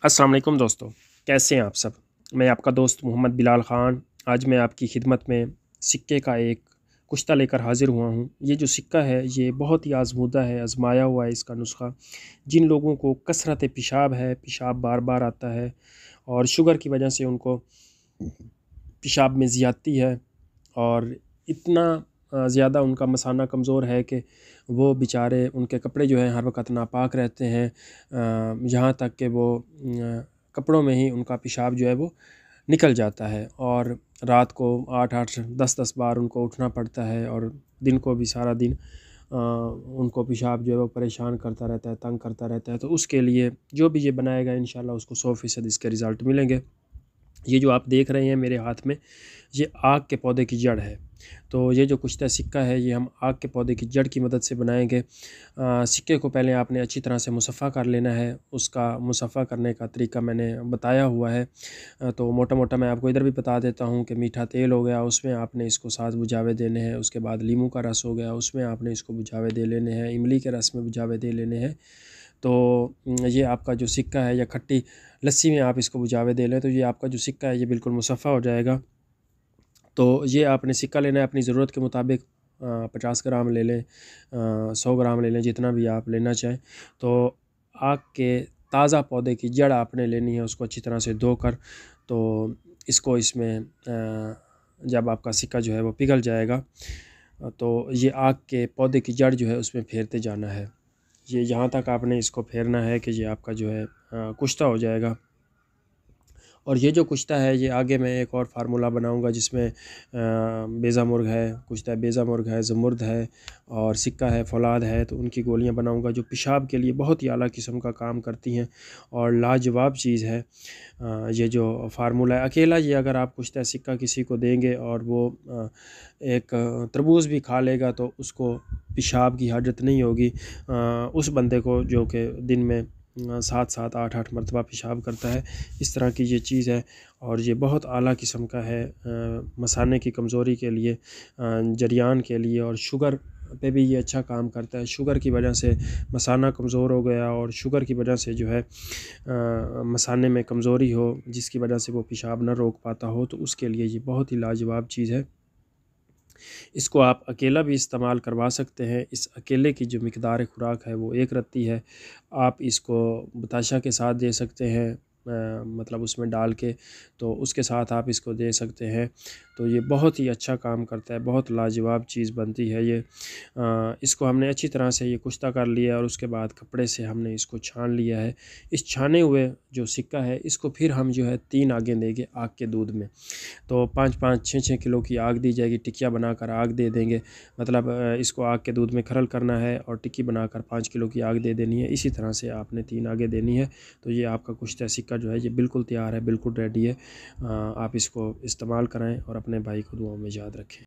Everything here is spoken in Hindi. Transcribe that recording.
अस्सलाम वालेकुम दोस्तों, कैसे हैं आप सब। मैं आपका दोस्त मोहम्मद बिलाल ख़ान आज मैं आपकी खिदमत में सिक्के का एक कुश्ता लेकर हाज़िर हुआ हूँ। ये जो सिक्का है ये बहुत ही आज़मूदा है, आज़माया हुआ है इसका नुस्ख़ा। जिन लोगों को कसरत पेशाब है, पेशाब बार-बार आता है और शुगर की वजह से उनको पेशाब में ज़्यादती है और इतना ज़्यादा उनका मसाना कमज़ोर है कि वो बेचारे उनके कपड़े जो हैं हर वक़्त नापाक रहते हैं। यहाँ तक कि वो कपड़ों में ही उनका पेशाब जो है वो निकल जाता है और रात को 8-8 10-10 बार उनको उठना पड़ता है और दिन को भी सारा दिन उनको पेशाब जो है वो परेशान करता रहता है, तंग करता रहता है। तो उसके लिए जो भी ये बनाएगा इंशाल्लाह उसको 100% इसके रिज़ल्ट मिलेंगे। ये जो आप देख रहे हैं मेरे हाथ में, ये आक के पौधे की जड़ है। तो ये जो कुश्ता सिक्का है ये हम आक के पौधे की जड़ की मदद से बनाएँगे। सिक्के को पहले आपने अच्छी तरह से मुसफ़्फ़ा कर लेना है। उसका मुसफ़्फ़ा करने का तरीका मैंने बताया हुआ है। तो मोटा-मोटा मैं आपको इधर भी बता देता हूँ कि मीठा तेल हो गया, उसमें आपने इसको 7 बुझावे देने हैं। उसके बाद लीमू का रस हो गया, उसमें आपने इसको बुझावे दे लेने हैं। इमली के रस में बुझावे दे लेने हैं। तो ये आपका जो सिक्का है या खट्टी लस्सी में आप इसको बुझावे दे लें तो ये आपका जो सिक्का है ये बिल्कुल मुसफ़्फ़ा हो जाएगा। तो ये आपने सिक्का लेना है अपनी ज़रूरत के मुताबिक। 50 ग्राम ले लें, 100 ग्राम ले लें, जितना भी आप लेना चाहें। तो आक के ताज़ा पौधे की जड़ आपने लेनी है, उसको अच्छी तरह से धोकर तो इसको इसमें जब आपका सिक्का जो है वो पिघल जाएगा तो ये आक के पौधे की जड़ जो है उसमें फेरते जाना है। ये यहाँ तक आपने इसको फेरना है कि ये आपका जो है कुश्ता हो जाएगा। और ये जो कुश्ता है ये आगे मैं एक और फ़ार्मूला बनाऊँगा जिसमें बेज़ा मुर्ग है, कुश्ता बेज़ा मुर्ग है, ज़मुर्द है और सिक्का है, फ़ौलाद है। तो उनकी गोलियाँ बनाऊँगा जो पेशाब के लिए बहुत ही आला किस्म का काम करती हैं और लाजवाब चीज़ है। ये जो फ़ार्मूला है अकेला ये अगर आप कुश्ता सिक्का किसी को देंगे और वो एक तरबूज़ भी खा लेगा तो उसको पेशाब की हाजत नहीं होगी। उस बंदे को जो कि दिन में 7-7 8-8 मरतबा पेशाब करता है, इस तरह की ये चीज़ है और ये बहुत आला किस्म का है मसाने की कमज़ोरी के लिए, जरियान के लिए और शुगर पे भी ये अच्छा काम करता है। शुगर की वजह से मसाना कमज़ोर हो गया और शुगर की वजह से जो है मसाने में कमज़ोरी हो जिसकी वजह से वो पेशाब ना रोक पाता हो, तो उसके लिए ये बहुत ही लाजवाब चीज़ है। इसको आप अकेला भी इस्तेमाल करवा सकते हैं। इस अकेले की जो मिक़दार खुराक है वो 1 रत्ती है। आप इसको बताशा के साथ दे सकते हैं, मतलब उसमें डाल के, तो उसके साथ आप इसको दे सकते हैं। तो ये बहुत ही अच्छा काम करता है, बहुत लाजवाब चीज़ बनती है ये। इसको हमने अच्छी तरह से ये कुश्ता कर लिया और उसके बाद कपड़े से हमने इसको छान लिया है। इस छाने हुए जो सिक्का है इसको फिर हम जो है 3 आगें देंगे आग के दूध में। तो 5-5 6-6 किलो की आग दी जाएगी, टिक्कियाँ बनाकर आग दे देंगे। मतलब इसको आग के दूध में खरल करना है और टिक्की बनाकर 5 किलो की आग दे देनी है। इसी तरह से आपने 3 आगें देनी है। तो ये आपका कुश्ता सिक्का जो है ये बिल्कुल तैयार है, बिल्कुल रेडी है। आप इसको इस्तेमाल कराएँ और अपने भाई को दुआओं में याद रखें।